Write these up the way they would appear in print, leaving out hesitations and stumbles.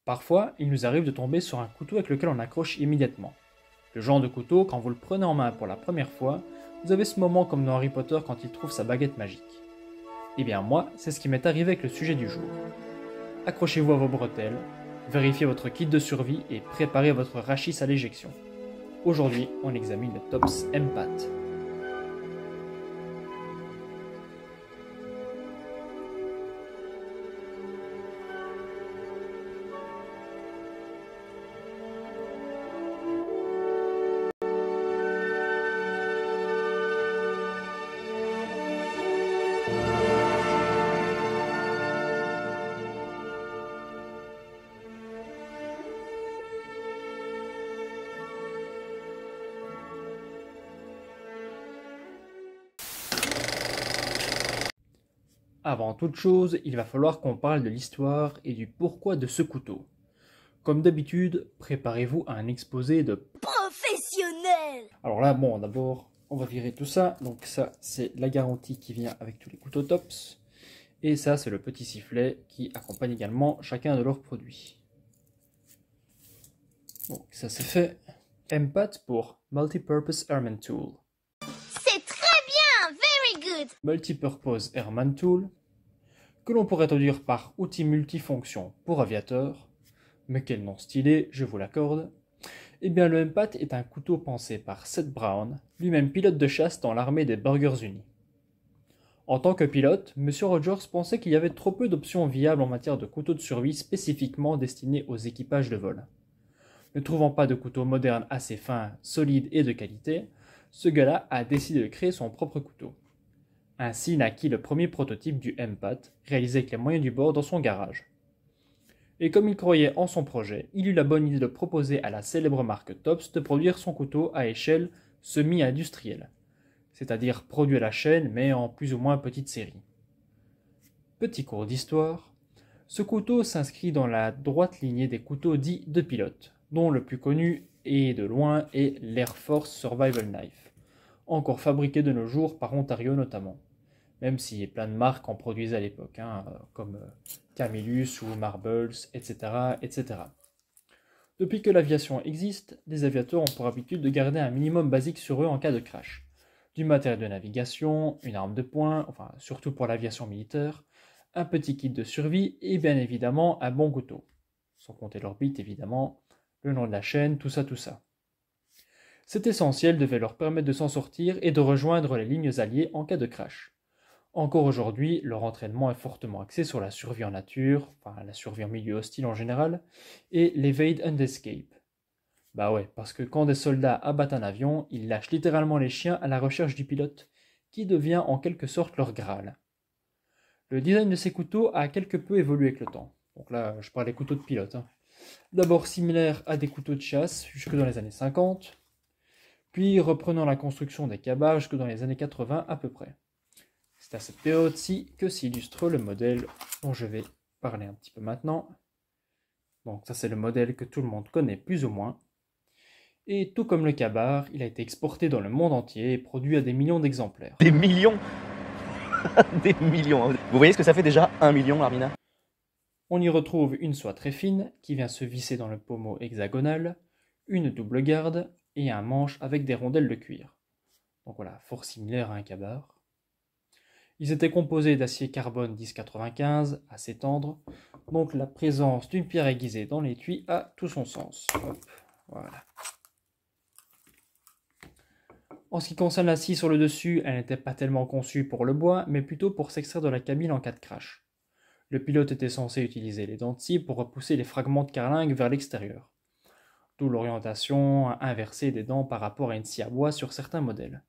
Parfois, il nous arrive de tomber sur un couteau avec lequel on accroche immédiatement. Le genre de couteau, quand vous le prenez en main pour la première fois, vous avez ce moment comme dans Harry Potter quand il trouve sa baguette magique. Eh bien moi, c'est ce qui m'est arrivé avec le sujet du jour. Accrochez-vous à vos bretelles, vérifiez votre kit de survie et préparez votre rachis à l'éjection. Aujourd'hui, on examine le Tops M-Pat. Avant toute chose, il va falloir qu'on parle de l'histoire et du pourquoi de ce couteau. Comme d'habitude, préparez-vous à un exposé de professionnel. Alors là, bon, d'abord, on va virer tout ça. Donc ça, c'est la garantie qui vient avec tous les couteaux Tops. Et ça, c'est le petit sifflet qui accompagne également chacun de leurs produits. Donc ça, c'est fait. M-Pat pour Multipurpose Airman Tool. C'est très bien, very good. Multipurpose Airman Tool, que l'on pourrait traduire par outil multifonction pour aviateur, mais quel nom stylé, je vous l'accorde. Eh bien le M-Pat est un couteau pensé par Seth Brown, lui-même pilote de chasse dans l'armée des Burgers Unis. En tant que pilote, M. Rogers pensait qu'il y avait trop peu d'options viables en matière de couteaux de survie spécifiquement destinés aux équipages de vol. Ne trouvant pas de couteau moderne assez fin, solide et de qualité, ce gars-là a décidé de créer son propre couteau. Ainsi naquit le premier prototype du M-Pat, réalisé avec les moyens du bord dans son garage. Et comme il croyait en son projet, il eut la bonne idée de proposer à la célèbre marque Tops de produire son couteau à échelle semi-industrielle, c'est-à-dire produit à la chaîne mais en plus ou moins petite série. Petit cours d'histoire, ce couteau s'inscrit dans la droite lignée des couteaux dits de pilote, dont le plus connu et de loin est l'Air Force Survival Knife, encore fabriqué de nos jours par Ontario notamment. Même si plein de marques en produisaient à l'époque, comme Camillus ou Marbles, etc., etc. Depuis que l'aviation existe, les aviateurs ont pour habitude de garder un minimum basique sur eux en cas de crash. Du matériel de navigation, une arme de poing, enfin surtout pour l'aviation militaire, un petit kit de survie et bien évidemment un bon couteau. Sans compter l'orbite évidemment, le nom de la chaîne, tout ça. Cet essentiel devait leur permettre de s'en sortir et de rejoindre les lignes alliées en cas de crash. Encore aujourd'hui, leur entraînement est fortement axé sur la survie en nature, enfin la survie en milieu hostile en général, et l'evade and escape. Bah ouais, parce que quand des soldats abattent un avion, ils lâchent littéralement les chiens à la recherche du pilote, qui devient en quelque sorte leur Graal. Le design de ces couteaux a quelque peu évolué avec le temps. Donc là, je parle des couteaux de pilote. D'abord similaires à des couteaux de chasse jusque dans les années 50, puis reprenant la construction des cabards jusque dans les années 80 à peu près. C'est à cette période-ci que s'illustre le modèle dont je vais parler un petit peu maintenant. Donc ça c'est le modèle que tout le monde connaît plus ou moins. Et tout comme le cabar, il a été exporté dans le monde entier et produit à des millions d'exemplaires. Des millions. Des millions. Vous voyez ce que ça fait déjà 1 million, Armina? On y retrouve une soie très fine qui vient se visser dans le pommeau hexagonal, une double garde et un manche avec des rondelles de cuir. Donc voilà, fort similaire à un cabar. Ils étaient composés d'acier carbone 1095, assez tendre, donc la présence d'une pierre aiguisée dans l'étui a tout son sens. Hop, voilà. En ce qui concerne la scie sur le dessus, elle n'était pas tellement conçue pour le bois, mais plutôt pour s'extraire de la cabine en cas de crash. Le pilote était censé utiliser les dents de scie pour repousser les fragments de carlingue vers l'extérieur. D'où l'orientation inversée des dents par rapport à une scie à bois sur certains modèles.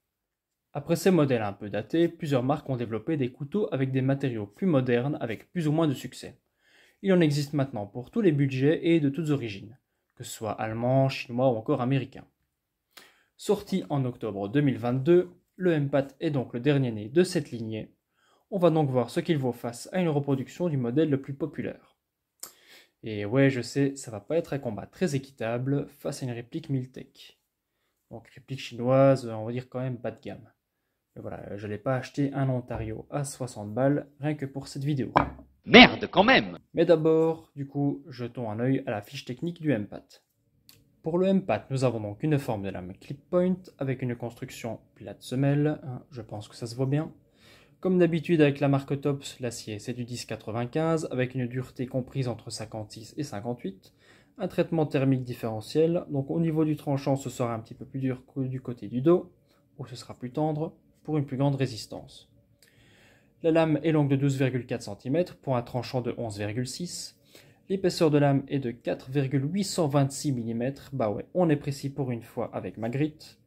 Après ces modèles un peu datés, plusieurs marques ont développé des couteaux avec des matériaux plus modernes avec plus ou moins de succès. Il en existe maintenant pour tous les budgets et de toutes origines, que ce soit allemand, chinois ou encore américain. Sorti en octobre 2022, le M-Pat est donc le dernier né de cette lignée. On va donc voir ce qu'il vaut face à une reproduction du modèle le plus populaire. Et ouais, je sais, ça va pas être un combat très équitable face à une réplique Miltech. Donc réplique chinoise, on va dire quand même bas de gamme. Mais voilà, je n'ai pas acheté un Ontario à 60 balles, rien que pour cette vidéo. Merde, quand même! Mais d'abord, du coup, jetons un œil à la fiche technique du M-Pat. Pour le M-Pat, nous avons donc une forme de lame clip point avec une construction plate semelle, hein, je pense que ça se voit bien. Comme d'habitude avec la marque Tops, l'acier c'est du 10,95 avec une dureté comprise entre 56 et 58. Un traitement thermique différentiel, donc au niveau du tranchant ce sera un petit peu plus dur que du côté du dos, où ce sera plus tendre, pour une plus grande résistance. La lame est longue de 12,4 cm pour un tranchant de 11,6 cm. L'épaisseur de lame est de 4,826 mm, bah ouais, on est précis pour une fois avec Magritte.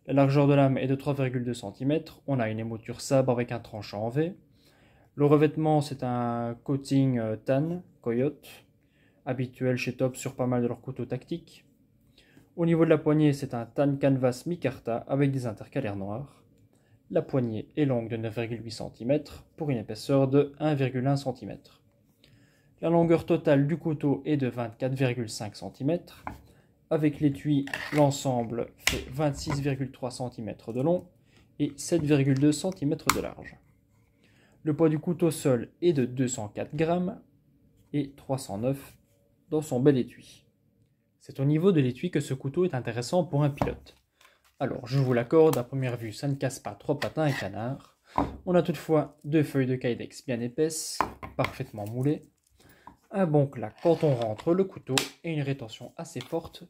La largeur de lame est de 3,2 cm, on a une émouture sabre avec un tranchant en V. Le revêtement c'est un coating tan, Coyote, habituel chez Top sur pas mal de leurs couteaux tactiques. Au niveau de la poignée c'est un tan canvas micarta avec des intercalaires noirs. La poignée est longue de 9,8 cm pour une épaisseur de 1,1 cm. La longueur totale du couteau est de 24,5 cm. Avec l'étui, l'ensemble fait 26,3 cm de long et 7,2 cm de large. Le poids du couteau seul est de 204 grammes et 309 dans son bel étui. C'est au niveau de l'étui que ce couteau est intéressant pour un pilote. Alors, je vous l'accorde, à première vue, ça ne casse pas 3 patins et canards. On a toutefois 2 feuilles de kydex bien épaisses, parfaitement moulées, un bon clac quand on rentre le couteau et une rétention assez forte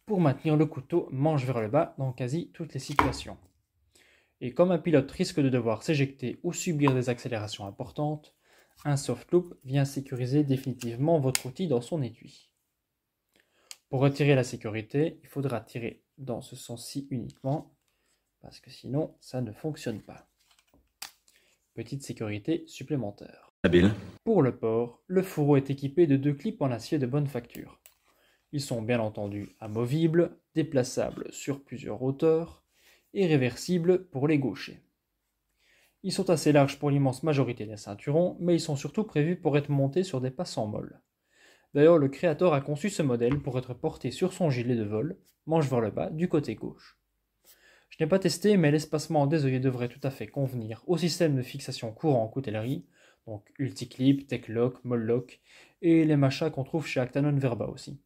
pour maintenir le couteau manche vers le bas dans quasi toutes les situations. Et comme un pilote risque de devoir s'éjecter ou subir des accélérations importantes, un soft loop vient sécuriser définitivement votre outil dans son étui. Pour retirer la sécurité, il faudra tirer dans ce sens-ci uniquement, parce que sinon ça ne fonctionne pas. Petite sécurité supplémentaire. Habile. Pour le port, le fourreau est équipé de 2 clips en acier de bonne facture. Ils sont bien entendu amovibles, déplaçables sur plusieurs hauteurs et réversibles pour les gauchers. Ils sont assez larges pour l'immense majorité des ceinturons, mais ils sont surtout prévus pour être montés sur des passants molles. D'ailleurs, le créateur a conçu ce modèle pour être porté sur son gilet de vol, manche vers le bas, du côté gauche. Je n'ai pas testé, mais l'espacement des œillets devrait tout à fait convenir au système de fixation courant en coutellerie, donc Ulticlip, Techlock, Mollock, et les machas qu'on trouve chez Actanon Verba aussi.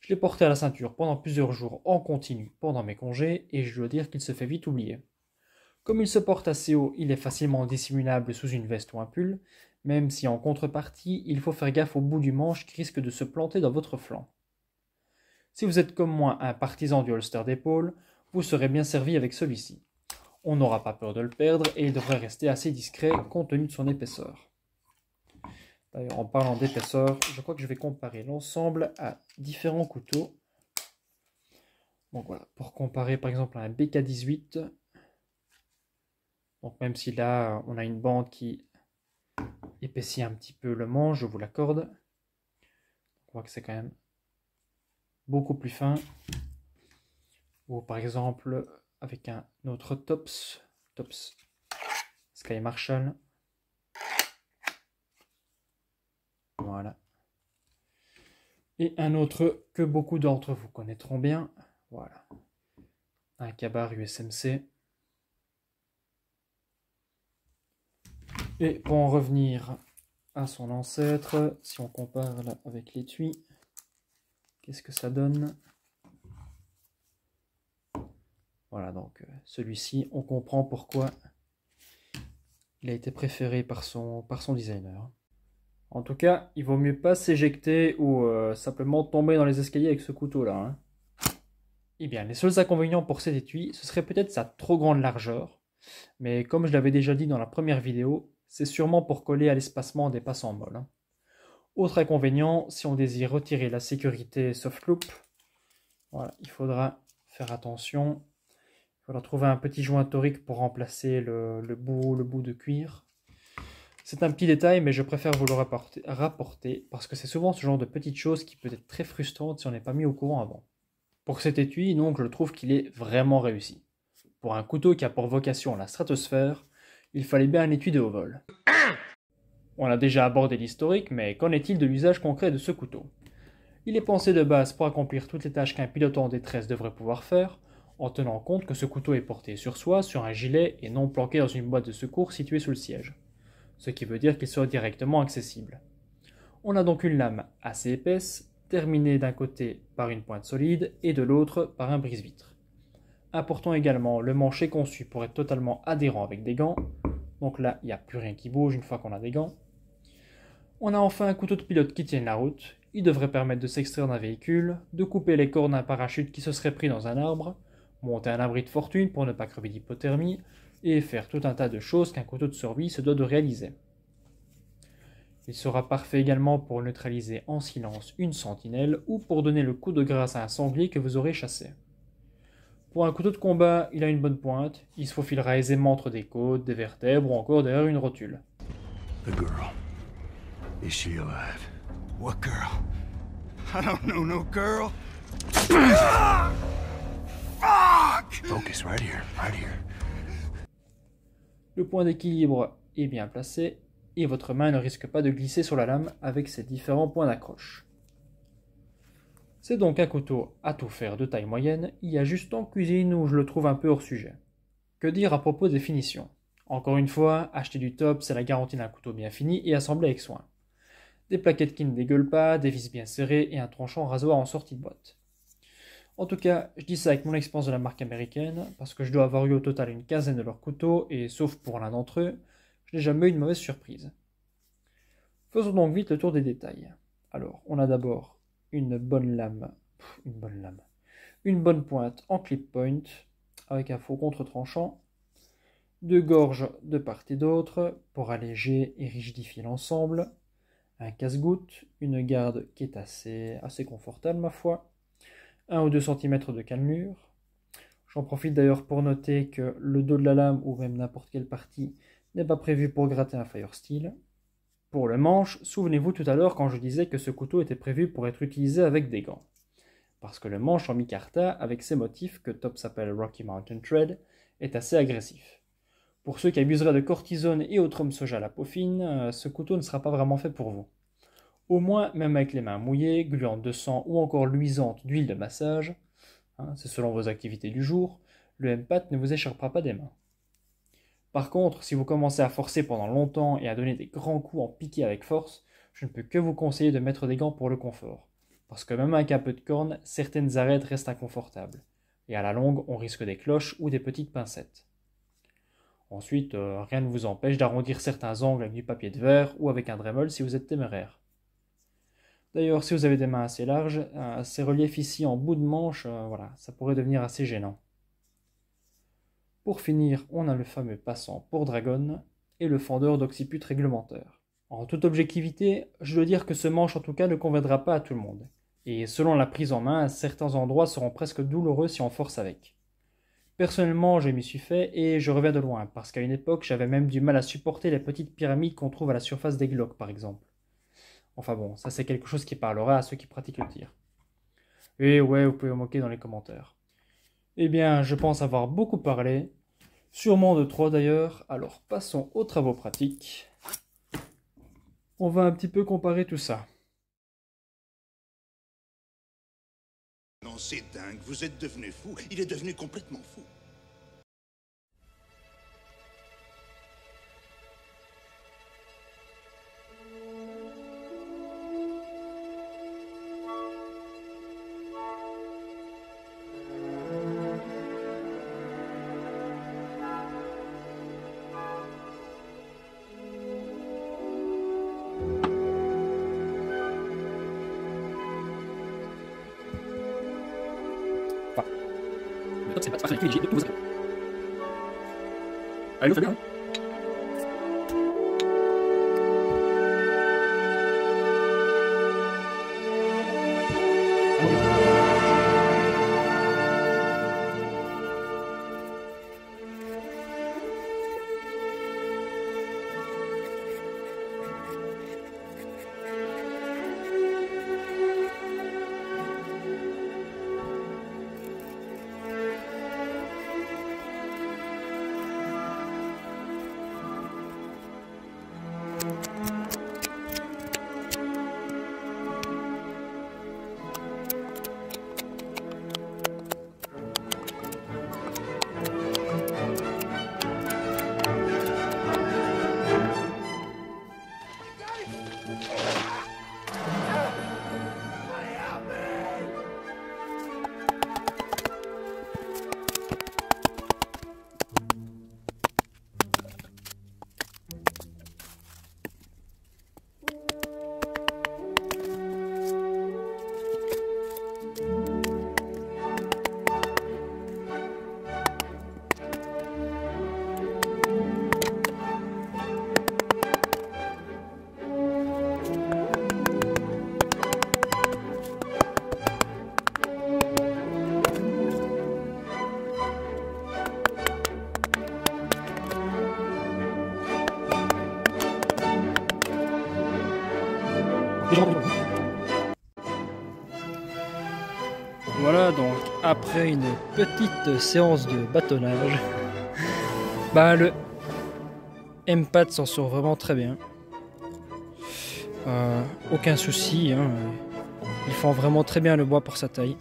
Je l'ai porté à la ceinture pendant plusieurs jours en continu pendant mes congés, et je dois dire qu'il se fait vite oublier. Comme il se porte assez haut, il est facilement dissimulable sous une veste ou un pull, même si en contrepartie, il faut faire gaffe au bout du manche qui risque de se planter dans votre flanc. Si vous êtes comme moi un partisan du holster d'épaule, vous serez bien servi avec celui-ci. On n'aura pas peur de le perdre et il devrait rester assez discret compte tenu de son épaisseur. D'ailleurs, en parlant d'épaisseur, je crois que je vais comparer l'ensemble à différents couteaux. Donc voilà, pour comparer par exemple à un BK18, donc même si là on a une bande qui épaissit un petit peu le manche, je vous l'accorde. On voit que c'est quand même beaucoup plus fin. Ou par exemple avec un autre Tops Sky Marshall. Voilà. Et un autre que beaucoup d'entre vous connaîtront bien. Voilà. Un Ka-Bar USMC. Et pour en revenir à son ancêtre, si on compare là avec l'étui, qu'est-ce que ça donne? Voilà, donc celui-ci, on comprend pourquoi il a été préféré par son designer. En tout cas, il vaut mieux pas s'éjecter ou simplement tomber dans les escaliers avec ce couteau-là. Hein. Eh bien, les seuls inconvénients pour cet étui, ce serait peut-être sa trop grande largeur. Mais comme je l'avais déjà dit dans la première vidéo, c'est sûrement pour coller à l'espacement des passants molles. Hein. Autre inconvénient, si on désire retirer la sécurité soft loop, voilà, il faudra faire attention. Il faudra trouver un petit joint torique pour remplacer le bout de cuir. C'est un petit détail, mais je préfère vous le rapporter parce que c'est souvent ce genre de petites choses qui peut être très frustrante si on n'est pas mis au courant avant. Pour cet étui, donc, je trouve qu'il est vraiment réussi. Pour un couteau qui a pour vocation la stratosphère, il fallait bien un étui de haut vol. On a déjà abordé l'historique, mais qu'en est-il de l'usage concret de ce couteau? Il est pensé de base pour accomplir toutes les tâches qu'un pilote en détresse devrait pouvoir faire, en tenant compte que ce couteau est porté sur soi, sur un gilet, et non planqué dans une boîte de secours située sous le siège. ce qui veut dire qu'il sera directement accessible. On a donc une lame assez épaisse, terminée d'un côté par une pointe solide et de l'autre par un brise-vitre. Important également, le manche est conçu pour être totalement adhérent avec des gants, donc là il n'y a plus rien qui bouge une fois qu'on a des gants. On a enfin un couteau de pilote qui tienne la route, il devrait permettre de s'extraire d'un véhicule, de couper les cordes d'un parachute qui se serait pris dans un arbre, monter un abri de fortune pour ne pas crever d'hypothermie, et faire tout un tas de choses qu'un couteau de survie se doit de réaliser. Il sera parfait également pour neutraliser en silence une sentinelle ou pour donner le coup de grâce à un sanglier que vous aurez chassé. Pour un couteau de combat, il a une bonne pointe, il se faufilera aisément entre des côtes, des vertèbres ou encore derrière une rotule. The girl. Is she alive? What girl? I don't know no girl. Fuck! Focus right here, right here. Le point d'équilibre est bien placé et votre main ne risque pas de glisser sur la lame avec ses différents points d'accroche. C'est donc un couteau à tout faire de taille moyenne, il y a juste en cuisine où je le trouve un peu hors sujet. Que dire à propos des finitions? Encore une fois, acheter du top, c'est la garantie d'un couteau bien fini et assemblé avec soin. Des plaquettes qui ne dégueulent pas, des vis bien serrées et un tranchant rasoir en sortie de boîte. En tout cas, je dis ça avec mon expérience de la marque américaine, parce que je dois avoir eu au total une quinzaine de leurs couteaux, et sauf pour l'un d'entre eux, je n'ai jamais eu de mauvaise surprise. Faisons donc vite le tour des détails. Alors, on a d'abord une bonne lame, une bonne pointe en clip point, avec un faux contre-tranchant, deux gorges de part et d'autre, pour alléger et rigidifier l'ensemble, un casse-goutte, une garde qui est assez confortable ma foi, 1 ou 2 cm de cannelure. J'en profite d'ailleurs pour noter que le dos de la lame ou même n'importe quelle partie n'est pas prévu pour gratter un Firesteel. Pour le manche, souvenez-vous tout à l'heure quand je disais que ce couteau était prévu pour être utilisé avec des gants. Parce que le manche en micarta, avec ses motifs que Top s'appelle Rocky Mountain Thread, est assez agressif. Pour ceux qui abuseraient de cortisone et autres hommes soja à la peau fine, ce couteau ne sera pas vraiment fait pour vous. Au moins, même avec les mains mouillées, gluantes de sang ou encore luisantes d'huile de massage, c'est selon vos activités du jour, le M-Pat ne vous échappera pas des mains. Par contre, si vous commencez à forcer pendant longtemps et à donner des grands coups en piqué avec force, je ne peux que vous conseiller de mettre des gants pour le confort. Parce que même avec un peu de corne, certaines arêtes restent inconfortables. Et à la longue, on risque des cloches ou des petites pincettes. Ensuite, rien ne vous empêche d'arrondir certains angles avec du papier de verre ou avec un Dremel si vous êtes téméraire. D'ailleurs, si vous avez des mains assez larges, ces reliefs ici en bout de manche, ça pourrait devenir assez gênant. Pour finir, on a le fameux passant pour dragon et le fendeur d'occiput réglementaire. En toute objectivité, je dois dire que ce manche en tout cas ne conviendra pas à tout le monde. Et selon la prise en main, certains endroits seront presque douloureux si on force avec. Personnellement, je m'y suis fait et je reviens de loin, parce qu'à une époque, j'avais même du mal à supporter les petites pyramides qu'on trouve à la surface des Glock par exemple. Enfin bon, ça c'est quelque chose qui parlera à ceux qui pratiquent le tir. Et ouais, vous pouvez vous moquer dans les commentaires. Eh bien, je pense avoir beaucoup parlé, sûrement de trop d'ailleurs, alors passons aux travaux pratiques. On va un petit peu comparer tout ça. Non, c'est dingue, vous êtes devenu fou. Il est devenu complètement fou. Le top, c'est pas de faire privilégié de tous vos amis. Allez, fais bien. Voilà donc après une petite séance de bâtonnage, bah le M-Pad s'en sort vraiment très bien. Aucun souci, hein. Il fend vraiment très bien le bois pour sa taille.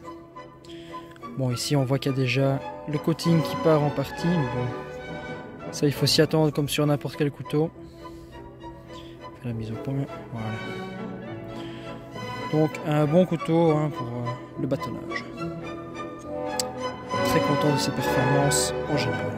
Bon, ici on voit qu'il y a déjà le coating qui part en partie, mais bon, ça il faut s'y attendre comme sur n'importe quel couteau. La mise au point, voilà. Donc un bon couteau, hein, pour le bâtonnage. Très content de ses performances en général.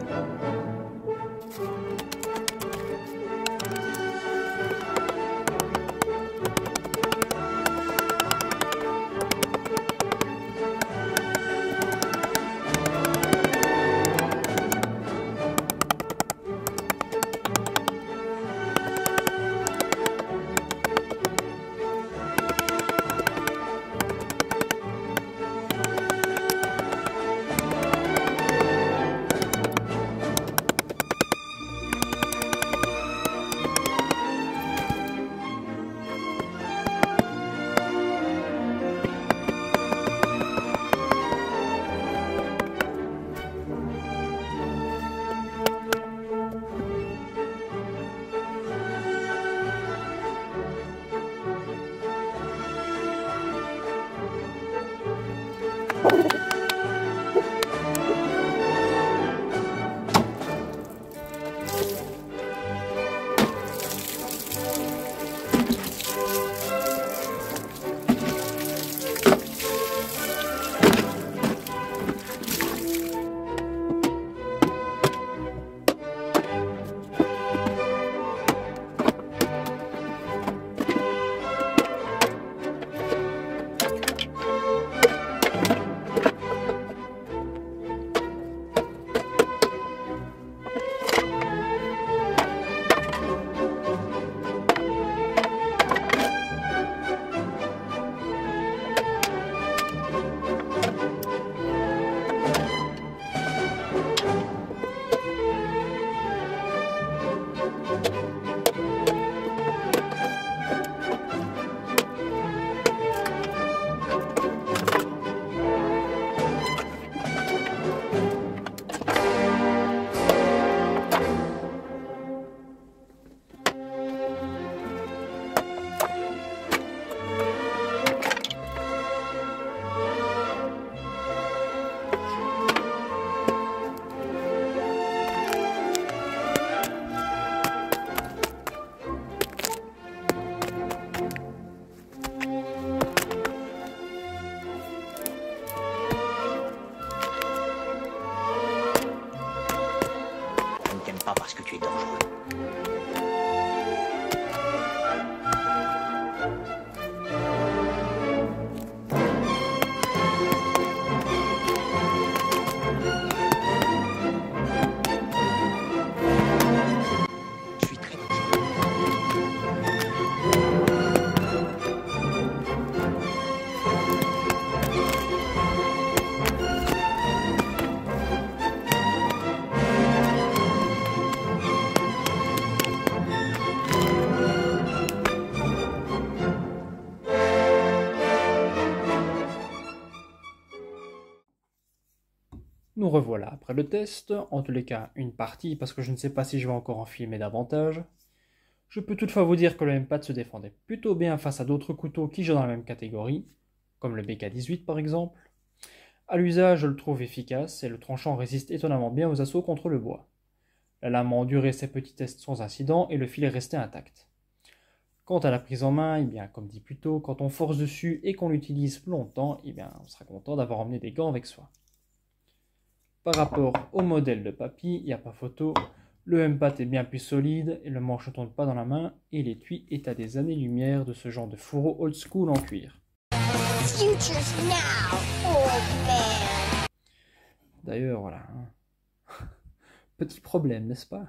Parce que tu es dangereux. Je suis très Nous revoilà après le test, en tous les cas une partie, parce que je ne sais pas si je vais encore en filmer davantage. Je peux toutefois vous dire que le M-Pad se défendait plutôt bien face à d'autres couteaux qui jouent dans la même catégorie, comme le BK18 par exemple. À l'usage, je le trouve efficace et le tranchant résiste étonnamment bien aux assauts contre le bois. La lame a enduré ses petits tests sans incident et le fil est resté intact. Quant à la prise en main, eh bien, comme dit plus tôt, quand on force dessus et qu'on l'utilise plus longtemps, eh bien, on sera content d'avoir emmené des gants avec soi. Par rapport au modèle de papy, il n'y a pas photo. Le M-Pat est bien plus solide et le manche ne tourne pas dans la main et l'étui est à des années-lumière de ce genre de fourreau old school en cuir. Future's now, old man. D'ailleurs, voilà. Petit problème, n'est-ce pas?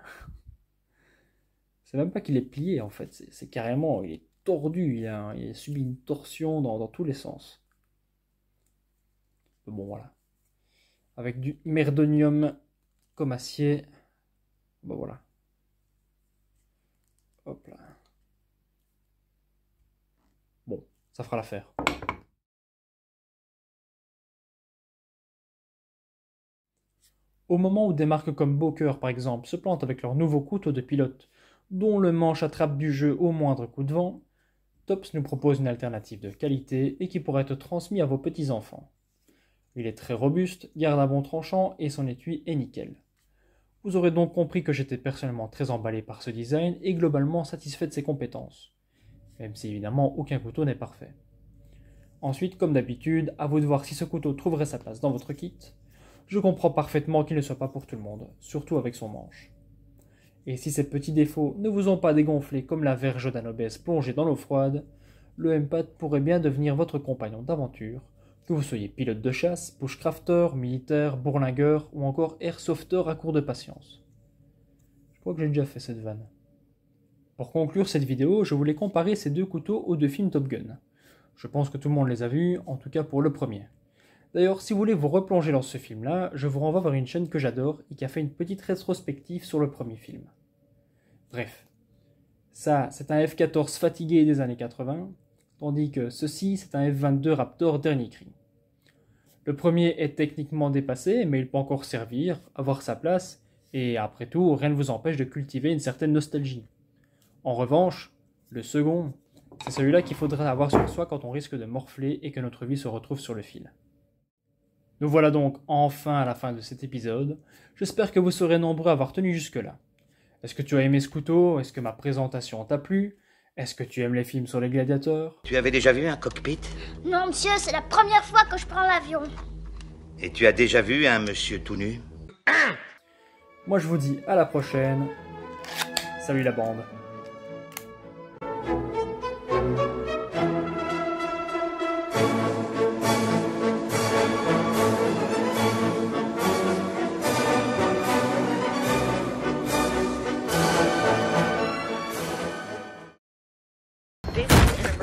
C'est même pas qu'il est plié en fait, c'est carrément, il est tordu, il a subi une torsion dans tous les sens. Bon voilà. Avec du merdonium comme acier. Bon voilà. Hop là. Bon, ça fera l'affaire. Au moment où des marques comme Bowker par exemple se plantent avec leur nouveau couteau de pilote, dont le manche attrape du jeu au moindre coup de vent, Tops nous propose une alternative de qualité et qui pourrait être transmise à vos petits-enfants. Il est très robuste, garde un bon tranchant et son étui est nickel. Vous aurez donc compris que j'étais personnellement très emballé par ce design et globalement satisfait de ses compétences, même si évidemment aucun couteau n'est parfait. Ensuite, comme d'habitude, à vous de voir si ce couteau trouverait sa place dans votre kit. Je comprends parfaitement qu'il ne soit pas pour tout le monde, surtout avec son manche. Et si ces petits défauts ne vous ont pas dégonflé comme la verge d'un obèse plongée dans l'eau froide, le M-Pat pourrait bien devenir votre compagnon d'aventure, que vous soyez pilote de chasse, bushcrafter, militaire, bourlingueur ou encore airsofter à court de patience. Je crois que j'ai déjà fait cette vanne. Pour conclure cette vidéo, je voulais comparer ces deux couteaux aux deux films Top Gun. Je pense que tout le monde les a vus, en tout cas pour le premier. D'ailleurs, si vous voulez vous replonger dans ce film-là, je vous renvoie vers une chaîne que j'adore et qui a fait une petite rétrospective sur le premier film. Bref, ça c'est un F-14 fatigué des années 80, tandis que ceci c'est un F-22 Raptor dernier cri. Le premier est techniquement dépassé, mais il peut encore servir, avoir sa place, et après tout, rien ne vous empêche de cultiver une certaine nostalgie. En revanche, le second, c'est celui-là qu'il faudrait avoir sur soi quand on risque de morfler et que notre vie se retrouve sur le fil. Nous voilà donc enfin à la fin de cet épisode. J'espère que vous serez nombreux à avoir tenu jusque-là. Est-ce que tu as aimé ce couteau? Est-ce que ma présentation t'a plu? Est-ce que tu aimes les films sur les gladiateurs? Tu avais déjà vu un cockpit? Non, monsieur, c'est la première fois que je prends l'avion. Et tu as déjà vu un monsieur tout nu? Moi je vous dis à la prochaine. Salut la bande.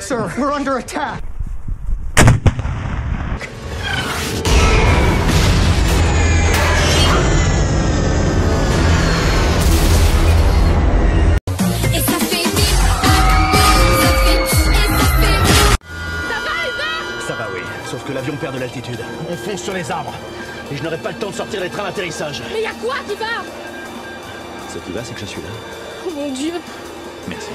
Sir, we're under attack! Ça va, oui. Sauf que l'avion perd de l'altitude. On fonce sur les arbres. Et je n'aurai pas le temps de sortir les trains d'atterrissage. Mais y a quoi qui va? Ce qui va, c'est que je suis là. Oh mon Dieu! Merci.